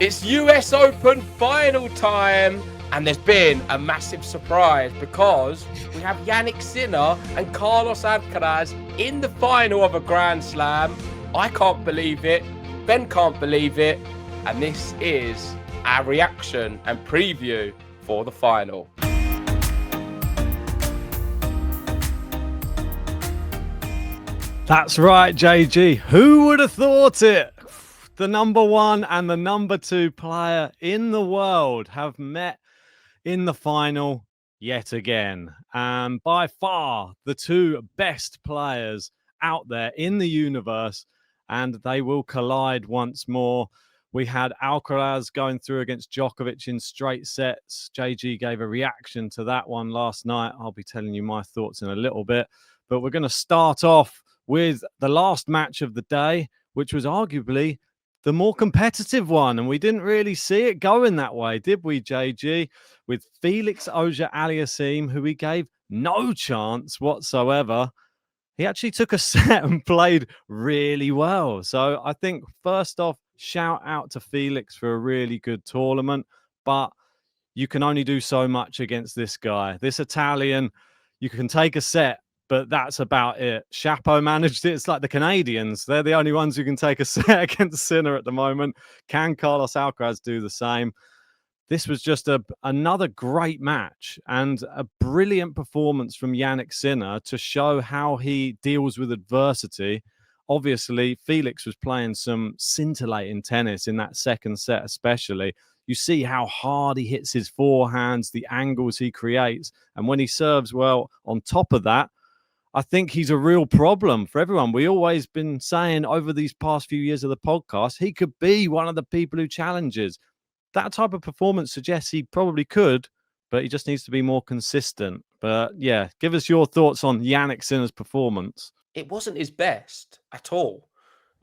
It's US Open final time, and there's been a massive surprise because we have Jannik Sinner and Carlos Alcaraz in the final of a Grand Slam. I can't believe it. Ben can't believe it. And this is our reaction and preview for the final. That's right, JG. Who would have thought it? The number one and the number two player in the world have met in the final yet again. And by far, the two best players out there in the universe, and they will collide once more. We had Alcaraz going through against Djokovic in straight sets. JG gave a reaction to that one last night. I'll be telling you my thoughts in a little bit. But we're going to start off with the last match of the day, which was arguably the more competitive one. And we didn't really see it going that way, did we, JG? With Felix Auger-Aliassime, who he gave no chance whatsoever. He actually took a set and played really well. So I think, first off, shout out to Felix for a really good tournament. But you can only do so much against this guy. This Italian, you can take a set, but that's about it. Chapo managed it. It's like the Canadians. They're the only ones who can take a set against Sinner at the moment. Can Carlos Alcaraz do the same? This was just another great match and a brilliant performance from Jannik Sinner to show how he deals with adversity. Obviously, Felix was playing some scintillating tennis in that second set especially. You see how hard he hits his forehands, the angles he creates. And when he serves well on top of that, I think he's a real problem for everyone. We always been saying over these past few years of the podcast, he could be one of the people who challenges. That type of performance suggests he probably could, but he just needs to be more consistent. But yeah, give us your thoughts on Jannik Sinner's performance. It wasn't his best at all,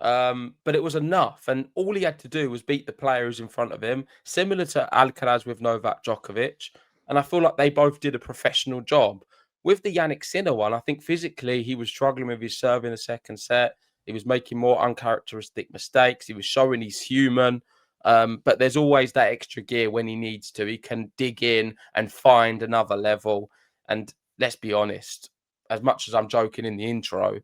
but it was enough. And all he had to do was beat the player who's in front of him, similar to Alcaraz with Novak Djokovic. And I feel like they both did a professional job. With the Jannik Sinner one, I think physically he was struggling with his serve in the second set. He was making more uncharacteristic mistakes. He was showing he's human. But there's always that extra gear when he needs to. He can dig in and find another level. And let's be honest, as much as I'm joking in the intro,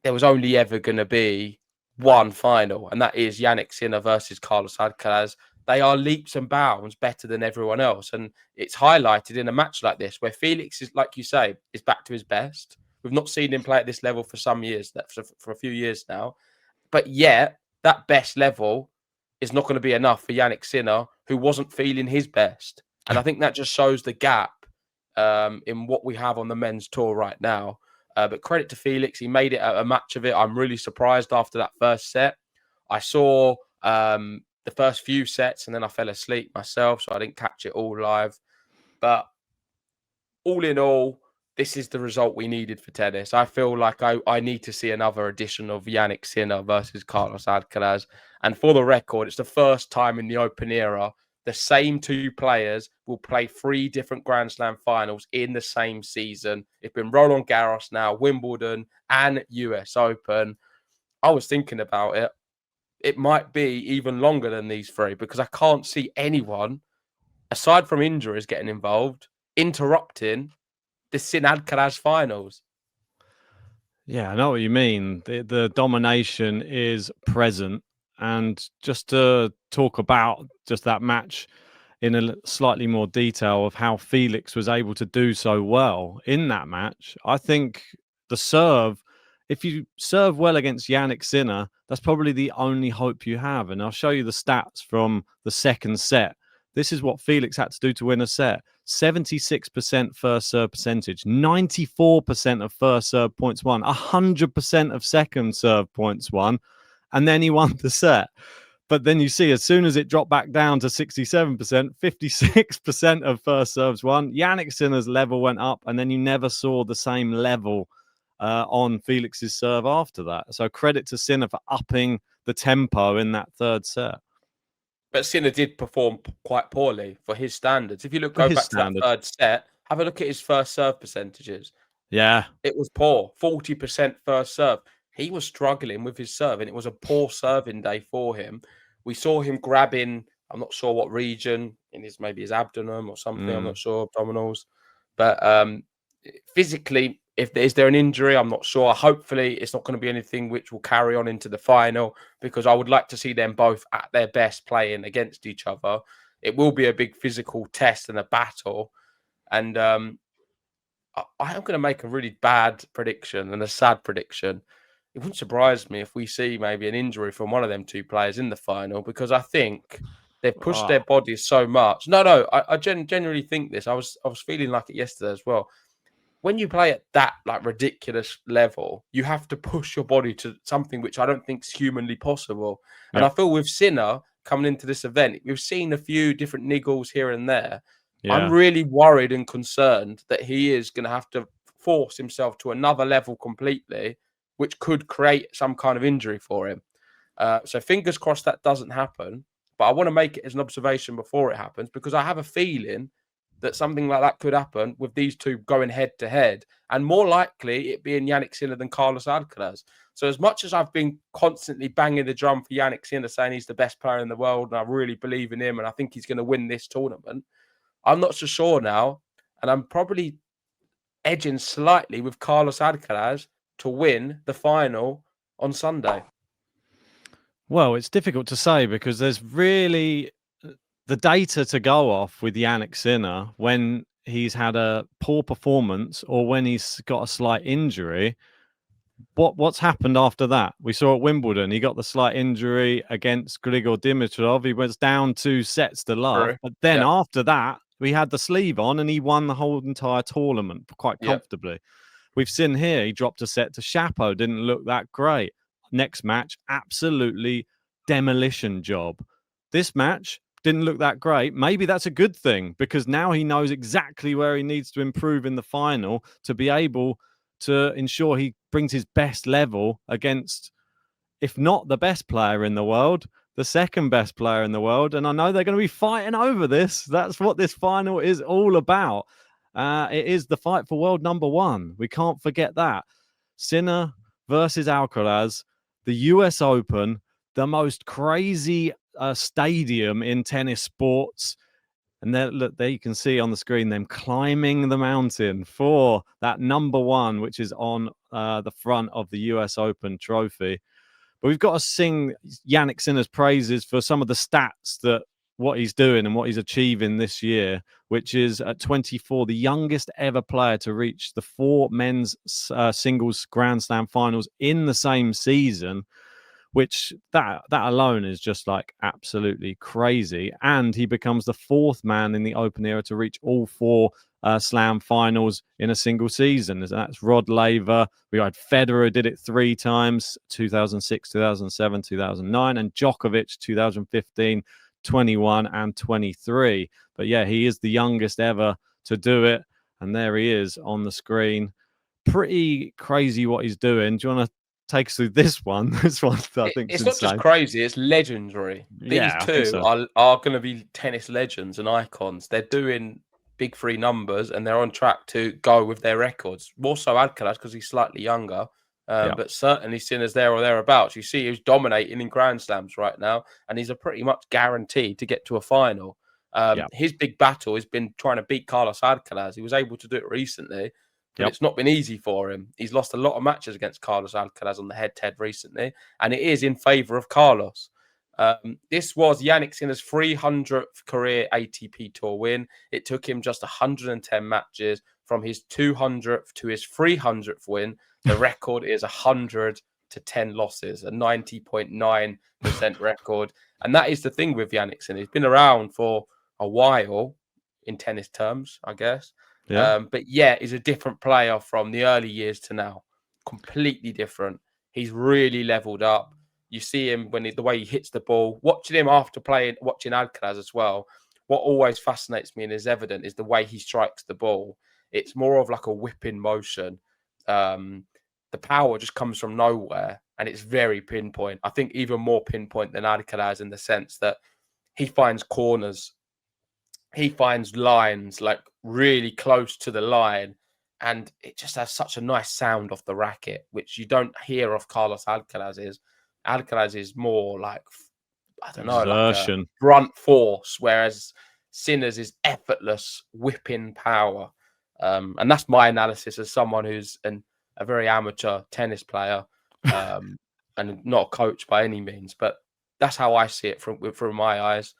there was only ever going to be one final, and that is Jannik Sinner versus Carlos Alcaraz. They are leaps and bounds better than everyone else. And it's highlighted in a match like this where Felix is, like you say, is back to his best. We've not seen him play at this level for some years, for a few years now. But yet, that best level is not going to be enough for Jannik Sinner, who wasn't feeling his best. And I think that just shows the gap in what we have on the men's tour right now. But credit to Felix. He made it a match of it. I'm really surprised after that first set. I saw the first few sets and then I fell asleep myself, so I didn't catch it all live. But all in all, this is the result we needed for tennis. I feel like I need to see another edition of Jannik Sinner versus Carlos Alcaraz. And for the record, it's the first time in the Open era the same two players will play 3 different Grand Slam finals in the same season. It's been Roland Garros now, Wimbledon, and US Open. I was thinking about it. It might be even longer than these 3 because I can't see anyone, aside from injuries getting involved, interrupting the Sinner-Alcaraz finals. Yeah, I know what you mean. The domination is present. And just to talk about just that match in a slightly more detail of how Felix was able to do so well in that match, I think the serve, if you serve well against Jannik Sinner, that's probably the only hope you have. And I'll show you the stats from the second set. This is what Felix had to do to win a set. 76% first serve percentage, 94% of first serve points won, 100% of second serve points won. And then he won the set. But then you see, as soon as it dropped back down to 67%, 56% of first serves won. Jannik Sinner's level went up, and then you never saw the same level on Felix's serve after that. So credit to Sinner for upping the tempo in that third set. But Sinner did perform quite poorly for his standards. If you go back to that third set, have a look at his first serve percentages. Yeah. It was poor. 40% first serve. He was struggling with his serve, and it was a poor serving day for him. We saw him grabbing I'm not sure what region in his, maybe his abdomen or something. I'm not Mm. sure, abdominals. But physically, is there an injury? I'm not sure. Hopefully, it's not going to be anything which will carry on into the final, because I would like to see them both at their best playing against each other. It will be a big physical test and a battle. And I am going to make a really bad prediction and a sad prediction. It wouldn't surprise me if we see maybe an injury from one of them two players in the final, because I think they've pushed their Oh, bodies so much. No, I genuinely think this. I was feeling like it yesterday as well. When you play at that like ridiculous level, you have to push your body to something which I don't think is humanly possible. And I yep. feel with Sinner coming into this event, we've seen a few different niggles here and there. I'm Yeah. really worried and concerned that he is going to have to force himself to another level completely, which could create some kind of injury for him. So fingers crossed that doesn't happen. But I want to make it as an observation before it happens, because I have a feeling that something like that could happen with these two going head to head, and more likely it being Jannik Sinner than Carlos Alcaraz. So as much as I've been constantly banging the drum for Jannik Sinner, saying he's the best player in the world, and I really believe in him, and I think he's going to win this tournament, I'm not so sure now. And I'm probably edging slightly with Carlos Alcaraz to win the final on Sunday. Well, it's difficult to say because there's really the data to go off with Jannik Sinner when he's had a poor performance or when he's got a slight injury. What's happened after that? We saw at Wimbledon, he got the slight injury against Grigor Dimitrov. He was down 2 sets to love. True. But then Yeah. after that, we had the sleeve on and he won the whole entire tournament quite Yeah. comfortably. We've seen here, he dropped a set to Chapo, didn't look that great. Next match, absolutely demolition job. This match didn't look that great. Maybe that's a good thing because now he knows exactly where he needs to improve in the final to be able to ensure he brings his best level against, if not the best player in the world, the second best player in the world. And I know they're going to be fighting over this. That's what this final is all about. It is the fight for world number 1. We can't forget that. Sinner versus Alcaraz, the US Open, the most crazy stadium in tennis sports. And there you can see on the screen them climbing the mountain for that number 1, which is on the front of the US Open trophy. But we've got to sing Jannik Sinner's praises for some of the stats that what he's doing and what he's achieving this year, which is at 24, the youngest ever player to reach the 4 men's singles Grand Slam finals in the same season, which that alone is just like absolutely crazy. And he becomes the 4th man in the Open era to reach all 4 Slam finals in a single season. That's Rod Laver. We had Federer did it 3 times, 2006, 2007, 2009, and Djokovic 2015, 21 and 23. But yeah, he is the youngest ever to do it. And there he is on the screen. Pretty crazy what he's doing. Do you want to take us through this one? This one I think It's is not just insane. crazy, it's legendary. These Yeah, I think two so. are going to be tennis legends and icons. They're doing big 3 numbers and they're on track to go with their records. More so Alcaraz because he's slightly younger, Yeah. but certainly Sinner's there or thereabouts. You see, he's dominating in Grand Slams right now, and he's a pretty much guaranteed to get to a final. Yeah. His big battle has been trying to beat Carlos Alcaraz. He was able to do it recently, but Yep. it's not been easy for him. He's lost a lot of matches against Carlos Alcaraz on the head-to-head recently, and it is in favour of Carlos. This was Jannik Sinner's 300th career ATP Tour win. It took him just 110 matches from his 200th to his 300th win. The record is 100 to 10 losses, a 90.9% record. And that is the thing with Jannik Sinner. He's been around for a while in tennis terms, I guess. Yeah. But yeah, he's a different player from the early years to now. Completely different. He's really leveled up. You see him the way he hits the ball. Watching him after watching Alcaraz as well. What always fascinates me and is evident is the way he strikes the ball. It's more of like a whipping motion. The power just comes from nowhere and it's very pinpoint. I think even more pinpoint than Alcaraz in the sense that he finds corners. He finds lines like really close to the line, and it just has such a nice sound off the racket, which you don't hear of Carlos Alcaraz. Alcaraz is more like I don't know, like a exertion. brunt force, whereas Sinner's is effortless whipping power. And that's my analysis as someone who's a very amateur tennis player, and not a coach by any means. But that's how I see it from my eyes.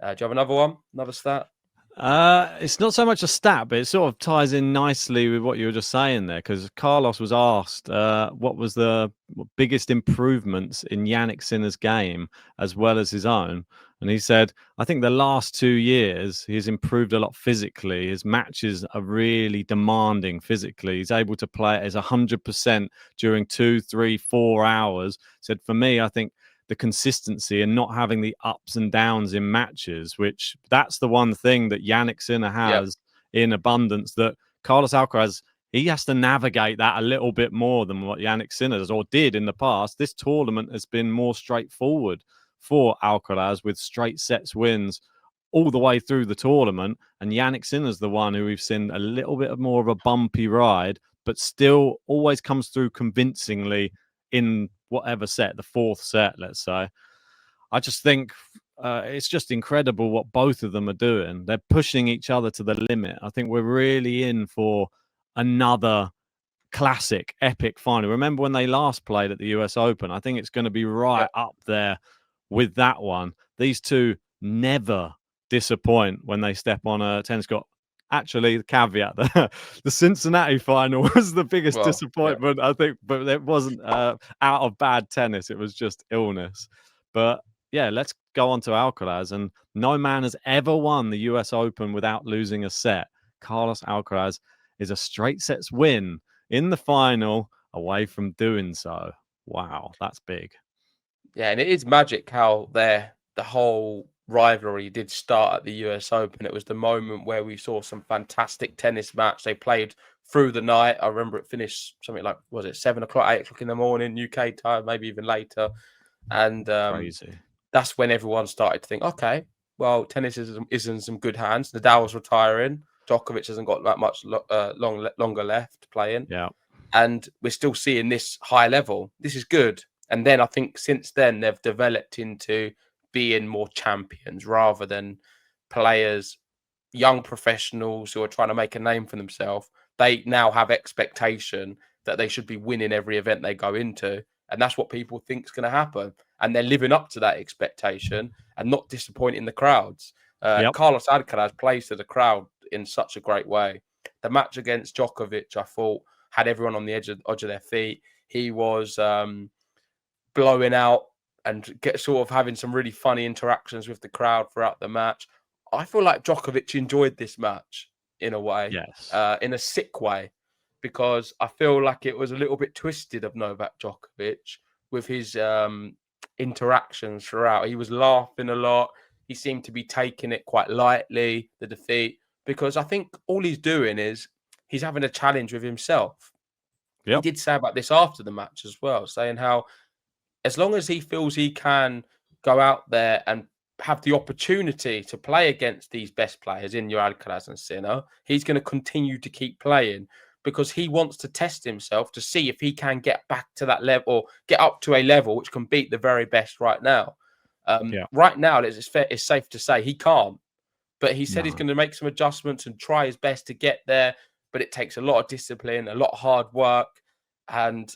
Do you have another one? Another stat? It's not so much a stat, but it sort of ties in nicely with what you were just saying there, because Carlos was asked what was the biggest improvements in Jannik Sinner's game as well as his own. And he said, I think the last 2 years, he's improved a lot physically. His matches are really demanding physically. He's able to play it as 100% during 2, 3, 4 hours. Said, for me, I think the consistency and not having the ups and downs in matches, which that's the one thing that Jannik Sinner has in abundance, that Carlos Alcaraz, he has to navigate that a little bit more than what Jannik Sinner does or did in the past. This tournament has been more straightforward for Alcaraz with straight sets wins all the way through the tournament. And Jannik Sinner's the one who we've seen a little bit more of a bumpy ride, but still always comes through convincingly in whatever set, the fourth set, let's say. I just think it's just incredible what both of them are doing. They're pushing each other to the limit. I think we're really in for another classic, epic final. Remember when they last played at the US Open? I think it's going to be right up there with that one. These two never disappoint when they step on a tennis court. Actually, the caveat, the Cincinnati final was the biggest disappointment, I think, but it wasn't out of bad tennis. It was just illness. But yeah, let's go on to Alcaraz. And no man has ever won the US Open without losing a set. Carlos Alcaraz is a straight sets win in the final away from doing so. Wow, that's big. Yeah, and it is magic how the whole rivalry did start at the US Open. It was the moment where we saw some fantastic tennis match. They played through the night. I remember it finished something like, was it 7 o'clock, 8 o'clock in the morning, UK time, maybe even later. And crazy. That's when everyone started to think, okay, well, tennis is in some good hands. Nadal's retiring. Djokovic hasn't got that much longer left playing. Yeah. And we're still seeing this high level. This is good. And then I think since then they've developed into being more champions rather than players, young professionals who are trying to make a name for themselves. They now have expectation that they should be winning every event they go into. And that's what people think is going to happen. And they're living up to that expectation and not disappointing the crowds. Carlos Alcaraz plays to the crowd in such a great way. The match against Djokovic, I thought, had everyone on the edge of their feet. He was blowing out and sort of having some really funny interactions with the crowd throughout the match. I feel like Djokovic enjoyed this match in a way, in a sick way, because I feel like it was a little bit twisted of Novak Djokovic with his interactions throughout. He was laughing a lot. He seemed to be taking it quite lightly, the defeat, because I think all he's doing is he's having a challenge with himself. He did say about this after the match as well, saying how as long as he feels he can go out there and have the opportunity to play against these best players in your Alcaraz and Sinner, he's going to continue to keep playing because he wants to test himself to see if he can get back to that level or get up to a level which can beat the very best right now. Right now, it's safe to say he can't. But he said he's going to make some adjustments and try his best to get there. But it takes a lot of discipline, a lot of hard work. And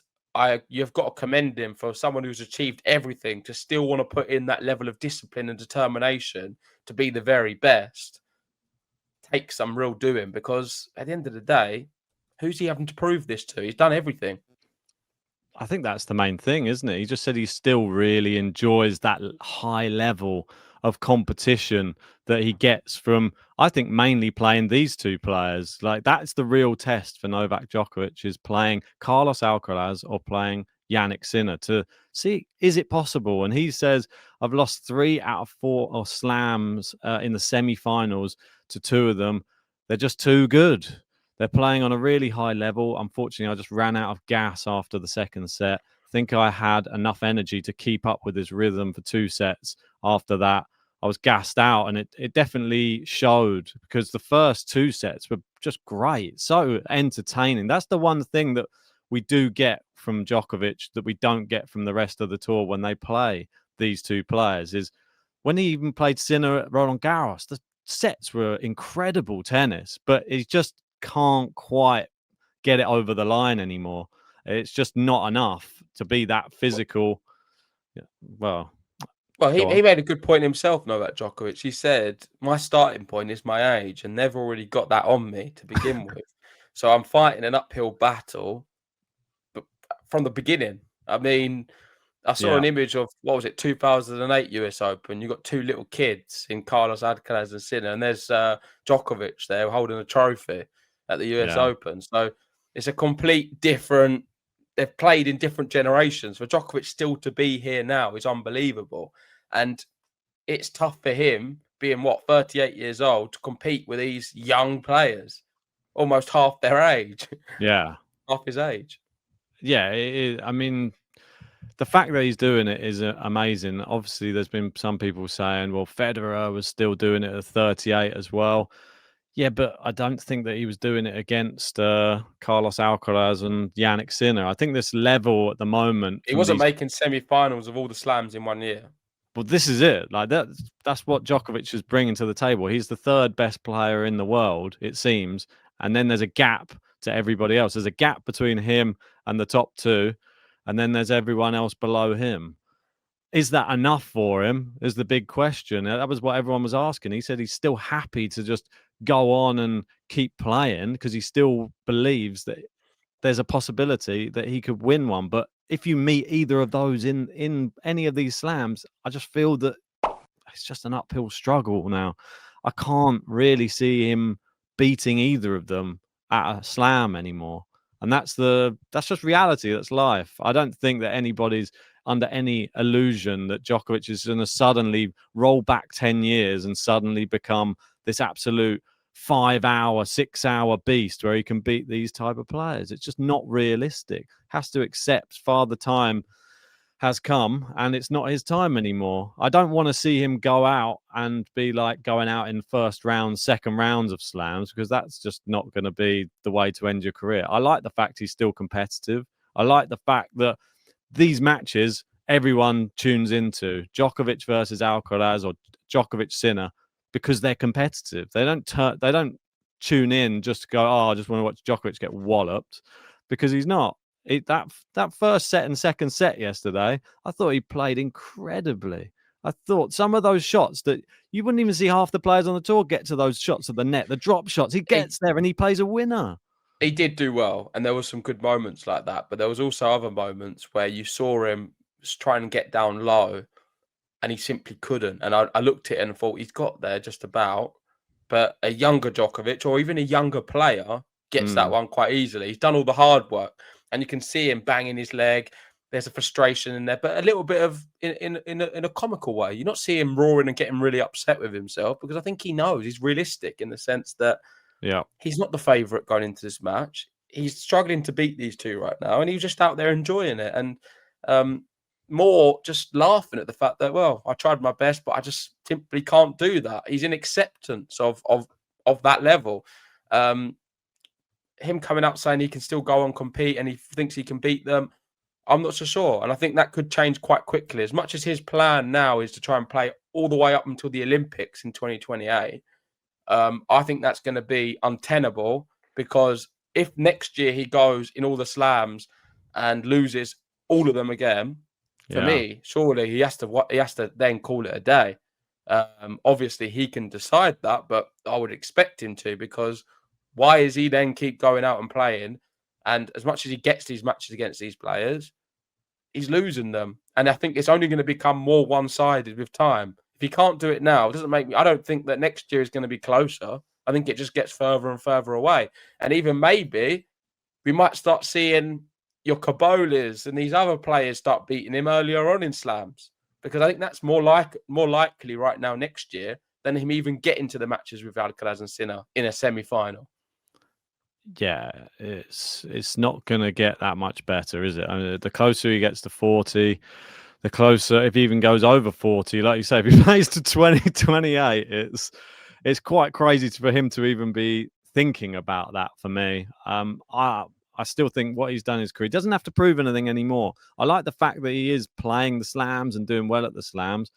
you've got to commend him for someone who's achieved everything to still want to put in that level of discipline and determination to be the very best. Takes some real doing, because at the end of the day, who's he having to prove this to? He's done everything. I think that's the main thing, isn't it? He just said he still really enjoys that high level of competition that he gets from, I think, mainly playing these two players. Like, that's the real test for Novak Djokovic, is playing Carlos Alcaraz or playing Jannik Sinner to see, is it possible? And he says, I've lost 3 out of 4 slams in the semi-finals to 2 of them. They're just too good. They're playing on a really high level. Unfortunately, I just ran out of gas after the second set. I think I had enough energy to keep up with his rhythm for 2 sets. After that, I was gassed out, and it definitely showed, because the first 2 sets were just great, so entertaining. That's the one thing that we do get from Djokovic that we don't get from the rest of the tour when they play these two players, is when he even played Sinner at Roland Garros, the sets were incredible tennis, but he just can't quite get it over the line anymore. It's just not enough to be that physical. Well, Well, go he on. made a good point himself, Novak Djokovic. He said, "My starting point is my age, and they've already got that on me to begin with. So I'm fighting an uphill battle, but from the beginning. I mean, I saw Yeah, an image of, what was it, 2008 US Open. You got two little kids in Carlos Alcaraz and Sinner, and there's Djokovic there holding a trophy at the US yeah, Open. So it's a complete different. They've played in different generations. For Djokovic still to be here now is unbelievable, and it's tough for him being 38 years old to compete with these young players, almost half their age, yeah, half his age. yeah. I mean, the fact that he's doing it is amazing. Obviously, there's been some people saying, well, Federer was still doing it at 38 as well. Yeah, but I don't think that he was doing it against Carlos Alcaraz and Jannik Sinner. I think this level at the moment He from wasn't these. making semi-finals of all the slams in 1 year. Well, this is it. Like that's what Djokovic is bringing to the table. He's the third best player in the world, it seems. And then there's a gap to everybody else. There's a gap between him and the top two, and then there's everyone else below him. Is that enough for him? Is the big question. That was what everyone was asking. He said he's still happy to just go on and keep playing because he still believes that there's a possibility that he could win one. But if you meet either of those in any of these slams, I just feel that it's just an uphill struggle now. I can't really see him beating either of them at a slam anymore. And that's just reality. That's life. I don't think that anybody's under any illusion that Djokovic is going to suddenly roll back 10 years and suddenly become this absolute 5 hour, 6 hour beast where he can beat these type of players. It's just not realistic. Has to accept Father Time has come and it's not his time anymore. I don't want to see him go out and be like going out in first round, second rounds of slams, because that's just not going to be the way to end your career. I like the fact he's still competitive. I like the fact that these matches everyone tunes into, Djokovic versus Alcaraz or Djokovic Sinner, because they're competitive. They don't tune in just to go, oh, I just want to watch Djokovic get walloped, because he's not. That first set and second set yesterday, I thought he played incredibly. I thought some of those shots that you wouldn't even see half the players on the tour get to those shots of the net, the drop shots. He gets there and he plays a winner. He did do well, and there were some good moments like that, but there was also other moments where you saw him trying to get down low, and he simply couldn't. And I looked at it and thought he's got there just about, but a younger Djokovic or even a younger player gets that one quite easily. He's done all the hard work, and you can see him banging his leg. There's a frustration in there, but a little bit of in a comical way. You're not seeing him roaring and getting really upset with himself, because I think he knows he's realistic in the sense that he's not the favourite going into this match. He's struggling to beat these two right now, and he's just out there enjoying it. And more just laughing at the fact that, well, I tried my best, but I just simply can't do that. He's in acceptance of that level. Him coming out saying he can still go and compete and he thinks he can beat them, I'm not so sure. And I think that could change quite quickly. As much as his plan now is to try and play all the way up until the Olympics in 2028, I think that's going to be untenable, because if next year he goes in all the slams and loses all of them again, for me, surely he has to then call it a day. Obviously, he can decide that, but I would expect him to, because why is he then keep going out and playing? And as much as he gets these matches against these players, he's losing them. And I think it's only going to become more one-sided with time. If he can't do it now, it doesn't make me. I don't think that next year is going to be closer. I think it just gets further and further away. And even maybe we might start seeing your Cabolas and these other players start beating him earlier on in slams, because I think that's more likely right now next year than him even getting to the matches with Alcaraz and Sinner in a semi-final. Yeah, it's not going to get that much better, is it? I mean, the closer he gets to 40, the closer, if he even goes over 40, like you say, if he plays to 2028, it's quite crazy for him to even be thinking about that for me. I still think what he's done in his career, he doesn't have to prove anything anymore. I like the fact that he is playing the slams and doing well at the slams,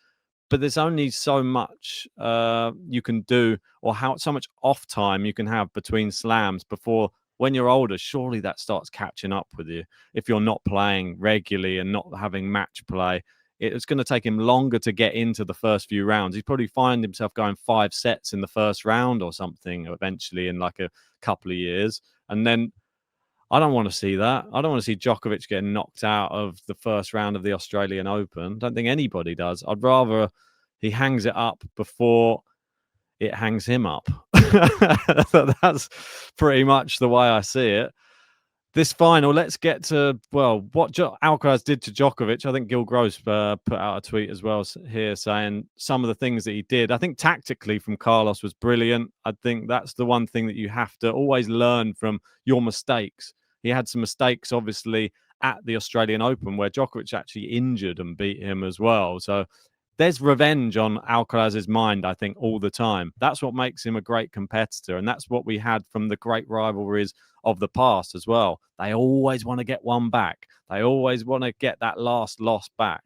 but there's only so much you can do, or so much off time you can have between slams before, when you're older, surely that starts catching up with you. If you're not playing regularly and not having match play, it's going to take him longer to get into the first few rounds. He'd probably find himself going 5 sets in the first round or something eventually in like a couple of years. And then I don't want to see that. I don't want to see Djokovic getting knocked out of the first round of the Australian Open. I don't think anybody does. I'd rather he hangs it up before it hangs him up. That's pretty much the way I see it. This final, let's get to, well, what Alcaraz did to Djokovic. I think Gil Gross put out a tweet as well here saying some of the things that he did. I think tactically from Carlos was brilliant. I think that's the one thing that you have to always learn from your mistakes. He had some mistakes, obviously, at the Australian Open where Djokovic actually injured and beat him as well. So there's revenge on Alcaraz's mind, I think, all the time. That's what makes him a great competitor. And that's what we had from the great rivalries of the past as well. They always want to get one back. They always want to get that last loss back.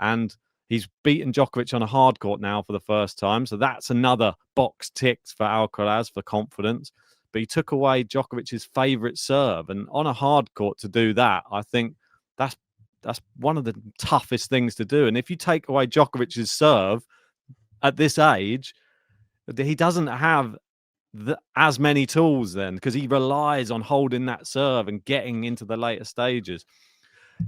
And he's beaten Djokovic on a hard court now for the first time. So that's another box ticked for Alcaraz for confidence. But he took away Djokovic's favourite serve. And on a hard court to do that, I think that's one of the toughest things to do. And if you take away Djokovic's serve at this age, he doesn't have as many tools then, because he relies on holding that serve and getting into the later stages.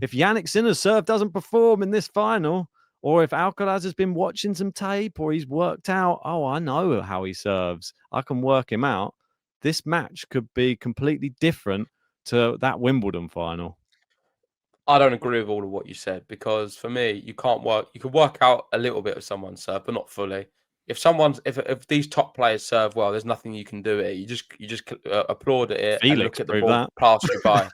If Jannik Sinner's serve doesn't perform in this final, or if Alcaraz has been watching some tape or he's worked out, oh, I know how he serves, I can work him out, this match could be completely different to that Wimbledon final. I don't agree with all of what you said, because for me, you could work out a little bit of someone's serve, but not fully. If these top players serve well, there's nothing you can do it. You just applaud at it and look at the ball pass you by.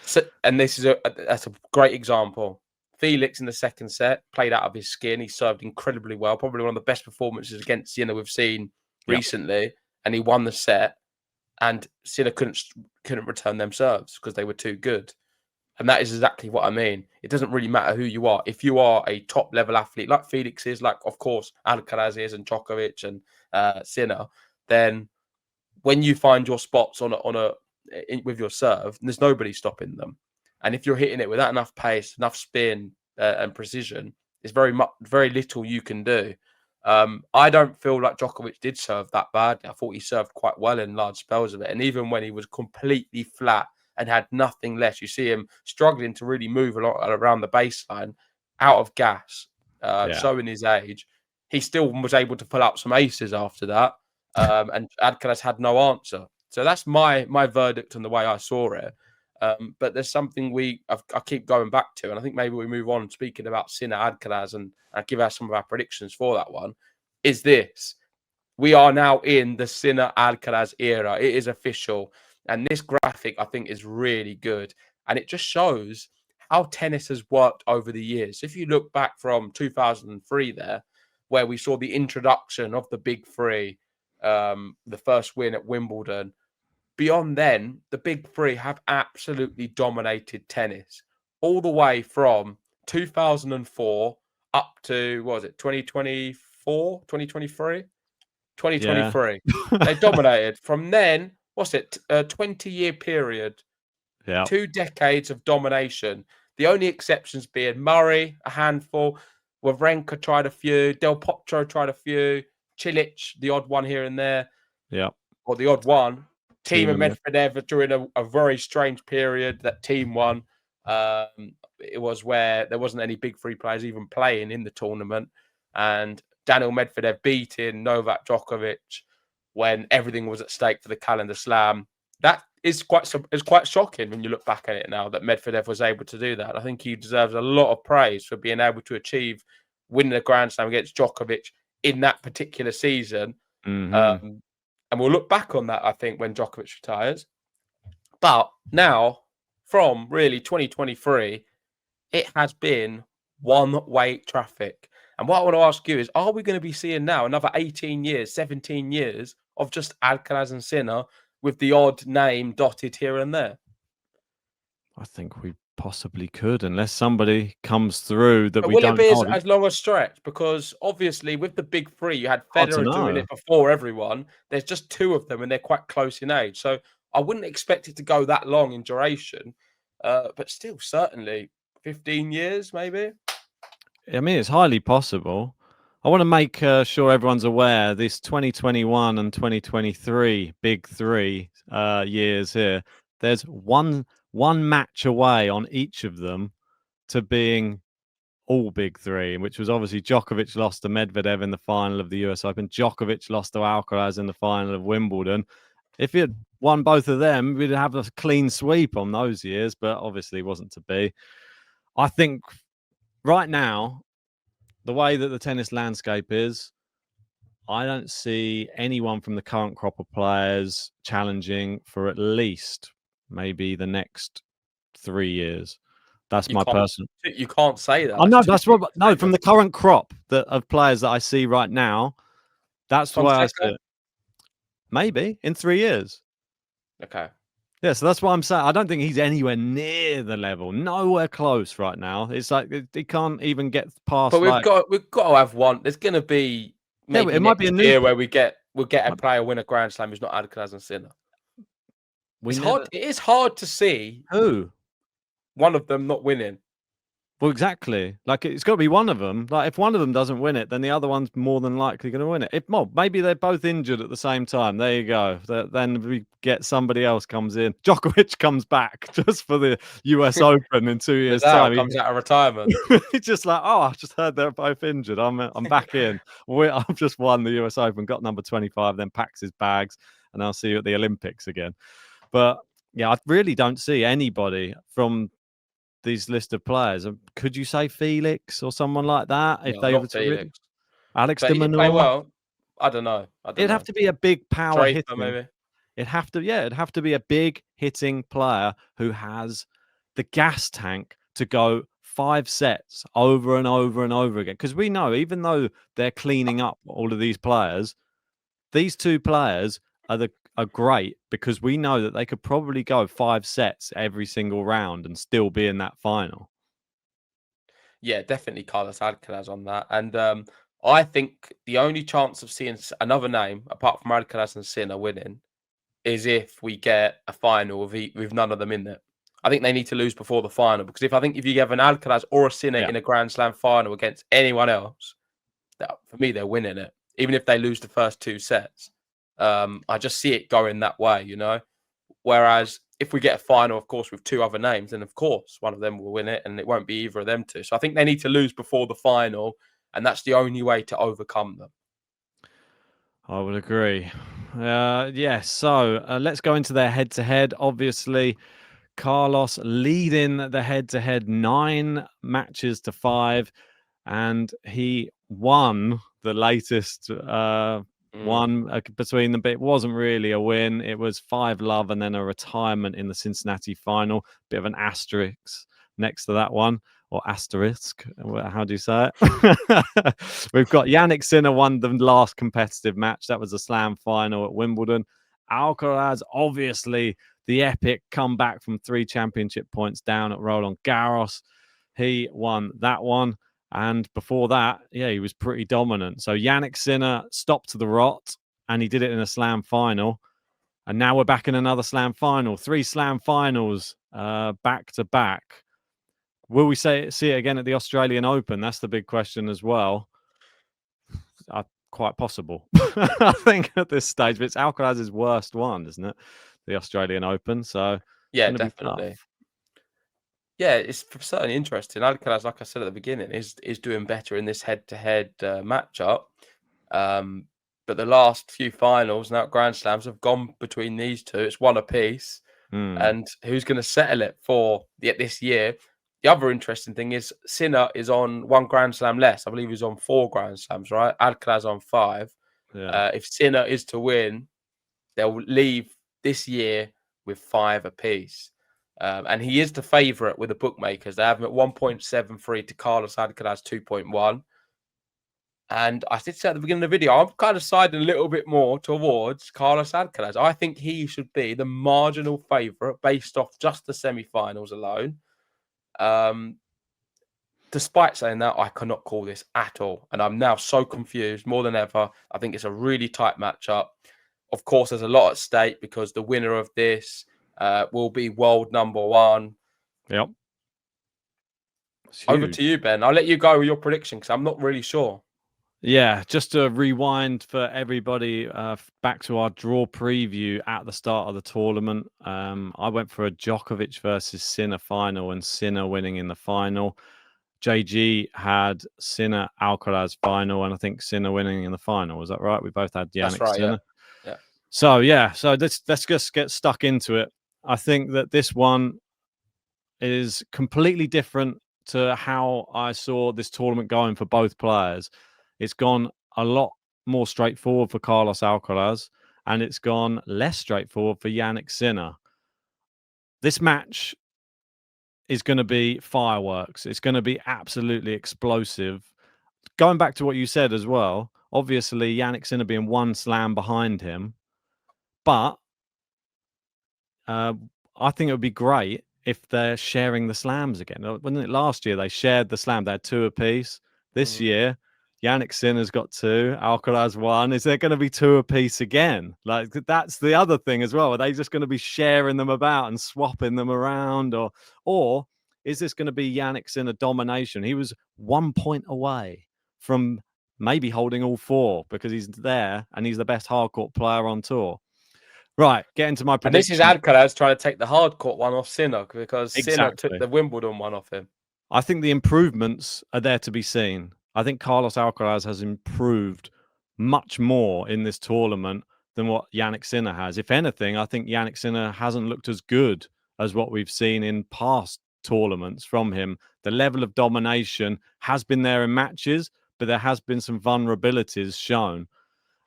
So, and that's a great example. Felix in the second set played out of his skin. He served incredibly well, probably one of the best performances against Sinner we've seen recently, and he won the set. And Sinner couldn't return them serves because they were too good. And that is exactly what I mean. It doesn't really matter who you are. If you are a top level athlete, like Felix is, like of course Alcaraz is, and Djokovic and Sinner, then when you find your spots with your serve, there's nobody stopping them. And if you're hitting it without enough pace, enough spin and precision, there's very little you can do. I don't feel like Djokovic did serve that bad. I thought he served quite well in large spells of it. And even when he was completely flat and had nothing left, you see him struggling to really move a lot around the baseline, out of gas, showing his age. He still was able to pull out some aces after that, and Alcaraz had no answer. So that's my verdict on the way I saw it. But there's something I keep going back to, and I think maybe we move on speaking about Sinner Alcaraz and give us some of our predictions for that one. Is this: we are now in the Sinner Alcaraz era. It is official. And this graphic, I think, is really good. And it just shows how tennis has worked over the years. So if you look back from 2003 there, where we saw the introduction of the big three, the first win at Wimbledon, beyond then, the big three have absolutely dominated tennis. All the way from 2004 up to, what was it, 2024, 2023? 2023. Yeah. They dominated. From then, what's it, a 20-year period, 2 decades of domination. The only exceptions being Murray, a handful, Wawrinka tried a few, Del Potro tried a few, Cilic, the odd one here and there. Yeah. Or the odd one. Team and Medvedev during a very strange period that team won. It was where there wasn't any big three players even playing in the tournament. And Daniel Medvedev beating Novak Djokovic when everything was at stake for the calendar slam. That is quite shocking when you look back at it now, that Medvedev was able to do that. I think he deserves a lot of praise for being able to achieve winning a Grand Slam against Djokovic in that particular season. Mm-hmm. And we'll look back on that, I think, when Djokovic retires. But now, from really 2023, it has been one-way traffic. And what I want to ask you is, are we going to be seeing now another 18 years, 17 years of just Alcaraz and Sinner with the odd name dotted here and there? I think we possibly could, unless somebody comes through that But we will it don't be know. as long a stretch? Because obviously, with the big three, you had Hard to Federer doing know. it before everyone. There's just two of them, and they're quite close in age. So I wouldn't expect it to go that long in duration. But still, certainly 15 years, maybe. I mean, it's highly possible. I want to make sure everyone's aware this 2021 and 2023 big three years here. There's one match away on each of them to being all big three, which was obviously Djokovic lost to Medvedev in the final of the US Open. Djokovic lost to Alcaraz in the final of Wimbledon. If it won both of them, we'd have a clean sweep on those years, but obviously it wasn't to be. I think right now, the way that the tennis landscape is, I don't see anyone from the current crop of players challenging for at least maybe the next 3 years. That's You my can't. personal. You can't say that. I That's know too that's big what. a No, from statement. the current crop of players that I see right now, that's the way I see Fonseca. it. Maybe in 3 years. Okay. Yeah, so that's what I'm saying. I don't think he's anywhere near the level, nowhere close right now. It's like he can't even get past But we've like. got to have one. There's going to be Yeah, maybe it might be next a new. year where we'll get a player win a Grand Slam who's not Alcaraz and Sinner. We It's never. hard. It is hard to see Who? one of them not winning. Well, exactly. Like it's got to be one of them. Like if one of them doesn't win it, then the other one's more than likely going to win it. If well, maybe they're both injured at the same time. There you go. Then we get somebody else comes in. Djokovic comes back just for the US Open in 2 years' Nadal time. comes out of retirement. He's just like, oh, I just heard they're both injured. I'm back in. I've just won the US Open, got number 25, then packs his bags, and I'll see you at the Olympics again. But yeah, I really don't see anybody from these list of players. Could you say Felix or someone like that if No, they were not to really? Felix. Alex But de he did play Minaur? well. I don't know. It'd have to be a big power Draper, hitting. maybe. It'd have to be a big hitting player who has the gas tank to go 5 sets over and over and over again. Because we know, even though they're cleaning up all of these players, these two players are great because we know that they could probably go 5 sets every single round and still be in that final. Yeah, definitely Carlos Alcaraz on that. And I think the only chance of seeing another name apart from Alcaraz and Sinner winning is if we get a final with none of them in there. I think they need to lose before the final because if you have an Alcaraz or a Sinner Yeah. in a Grand Slam final against anyone else, for me they're winning it. Even if they lose the first 2 sets, I just see it going that way, you know. Whereas if we get a final, of course, with 2 other names, then of course one of them will win it, and it won't be either of them two. So I think they need to lose before the final, and that's the only way to overcome them. I would agree. Yes. So let's go into their head-to-head. Obviously, Carlos leading the head-to-head 9 matches to 5, and he won the latest one between them. But it wasn't really a win. It was 5-love and then a retirement in the Cincinnati final. Bit of an asterisk next to that one. Or asterisk, how do you say it? We've got Jannik Sinner won the last competitive match. That was a slam final at Wimbledon. Alcaraz, obviously, the epic comeback from 3 championship points down at Roland Garros. He won that one. And before that, yeah, he was pretty dominant. So Jannik Sinner stopped the rot, and he did it in a slam final. And now we're back in another slam final. 3 slam finals back to back. Will we see it again at the Australian Open? That's the big question as well. Quite possible. I think at this stage, but it's Alcaraz's worst one, isn't it? The Australian Open. So Yeah, definitely. Yeah, it's certainly interesting. Alcaraz, like I said at the beginning, is doing better in this head-to-head matchup. But the last few finals now Grand Slams have gone between these two. It's one apiece. And who's going to settle it for this year? The other interesting thing is Sinner is on 1 Grand Slam less. I believe he's on 4 Grand Slams, right? Alcaraz on 5. Yeah. If Sinner is to win, they'll leave this year with 5 apiece. And he is the favourite with the bookmakers. They have him at 1.73 to Carlos Alcaraz 2.1. And I did say at the beginning of the video, I'm kind of siding a little bit more towards Carlos Alcaraz. I think he should be the marginal favourite based off just the semi-finals alone. Despite saying that, I cannot call this at all. And I'm now so confused more than ever. I think it's a really tight matchup. Of course, there's a lot at stake because the winner of this will be world number one. Yep. Over to you, Ben. I'll let you go with your prediction because I'm not really sure. Yeah, just to rewind for everybody back to our draw preview at the start of the tournament. I went for a Djokovic versus Sinner final and Sinner winning in the final. JG had Sinner Alcaraz final, and I think Sinner winning in the final. Was that right? We both had Jannik Sinner. Yeah. So let's just get stuck into it. I think that this one is completely different to how I saw this tournament going for both players. It's gone a lot more straightforward for Carlos Alcaraz, and it's gone less straightforward for Jannik Sinner. This match is going to be fireworks. It's going to be absolutely explosive. Going back to what you said as well, obviously Jannik Sinner being one slam behind him, but I think it would be great if they're sharing the slams again. Wasn't it last year they shared the slam? They had 2 apiece. This year, Jannik Sinner's got 2, Alcaraz 1. Is there going to be 2 apiece again? Like, that's the other thing as well. Are they just going to be sharing them about and swapping them around, or is this going to be Jannik Sinner domination? He was 1 point away from maybe holding all 4 because he's there and he's the best hardcourt player on tour. Right, get into my prediction. And this is Alcaraz trying to take the hard court one off Sinner because Sinner took the Wimbledon one off him. I think the improvements are there to be seen. I think Carlos Alcaraz has improved much more in this tournament than what Jannik Sinner has. If anything, I think Jannik Sinner hasn't looked as good as what we've seen in past tournaments from him. The level of domination has been there in matches, but there has been some vulnerabilities shown.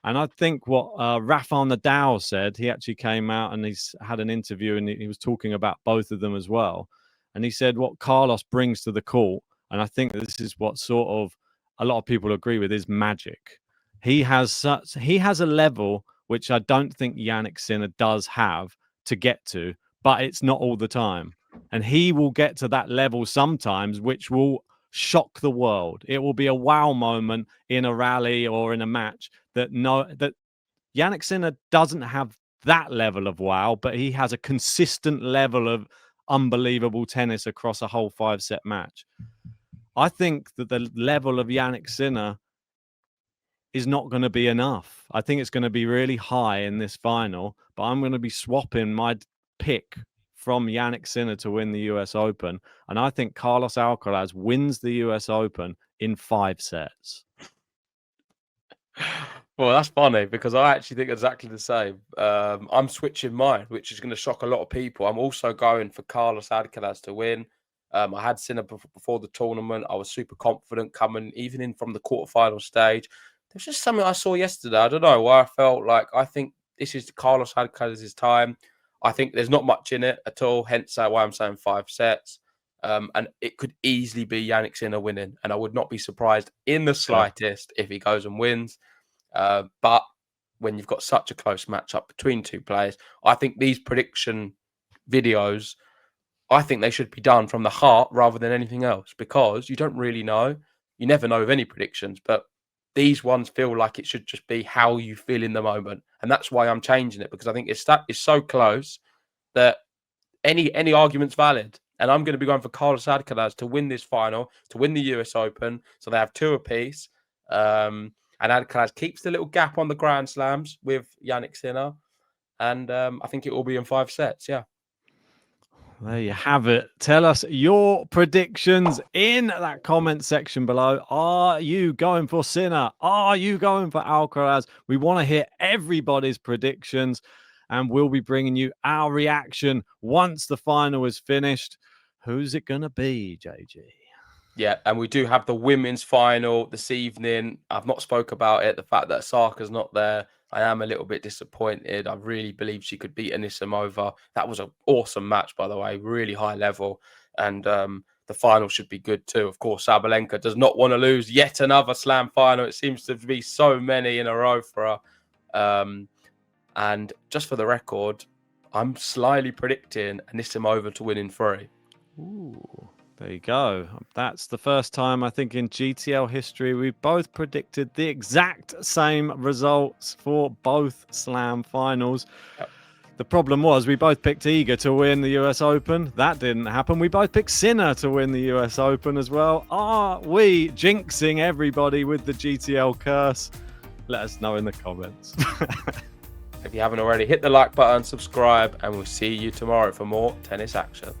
And I think what Rafael Nadal said, he actually came out and he's had an interview and he was talking about both of them as well. And he said what Carlos brings to the court, and I think this is what sort of a lot of people agree with, is magic. He has a level which I don't think Jannik Sinner does have to get to, but it's not all the time. And he will get to that level sometimes, which will shock the world. It will be a wow moment in a rally or in a match that Jannik Sinner doesn't have that level of wow, but he has a consistent level of unbelievable tennis across a whole 5-set match. I think that the level of Jannik Sinner is not going to be enough. I think it's going to be really high in this final, but I'm going to be swapping my pick from Jannik Sinner to win the US Open. And I think Carlos Alcaraz wins the US Open in 5 sets. Well, that's funny because I actually think exactly the same. I'm switching mine, which is going to shock a lot of people. I'm also going for Carlos Alcaraz to win. I had Sinner before the tournament. I was super confident coming even in from the quarterfinal stage. There's just something I saw yesterday. I don't know why I felt like I think this is Carlos Alcaraz's time. I think there's not much in it at all. Hence why I'm saying 5 sets. And it could easily be Jannik Sinner winning. And I would not be surprised in the slightest if he goes and wins. But when you've got such a close matchup between 2 players, I think these prediction videos, I think they should be done from the heart rather than anything else because you don't really know. You never know with any predictions, but these ones feel like it should just be how you feel in the moment. And that's why I'm changing it because I think it's so close that any argument's valid. And I'm going to be going for Carlos Alcaraz to win this final, to win the US Open. So they have 2 apiece. And Alcaraz keeps the little gap on the Grand Slams with Jannik Sinner. And I think it will be in 5 sets. Yeah. There you have it. Tell us your predictions in that comment section below. Are you going for Sinner? Are you going for Alcaraz? We want to hear everybody's predictions, and we'll be bringing you our reaction once the final is finished. Who's it going to be, JG? Yeah, and we do have the women's final this evening. I've not spoke about it. The fact that Osaka's not there, I am a little bit disappointed. I really believe she could beat Anisimova. That was an awesome match, by the way, really high level. And the final should be good too. Of course, Sabalenka does not want to lose yet another slam final. It seems to be so many in a row for her. And just for the record, I'm slyly predicting Anisimova to win in 3. Ooh. There you go. That's the first time, I think, in GTL history we've both predicted the exact same results for both Slam finals. Yep. The problem was we both picked Iga to win the US Open. That didn't happen. We both picked Sinner to win the US Open as well. Are we jinxing everybody with the GTL curse? Let us know in the comments. If you haven't already, hit the like button, subscribe, and we'll see you tomorrow for more tennis action.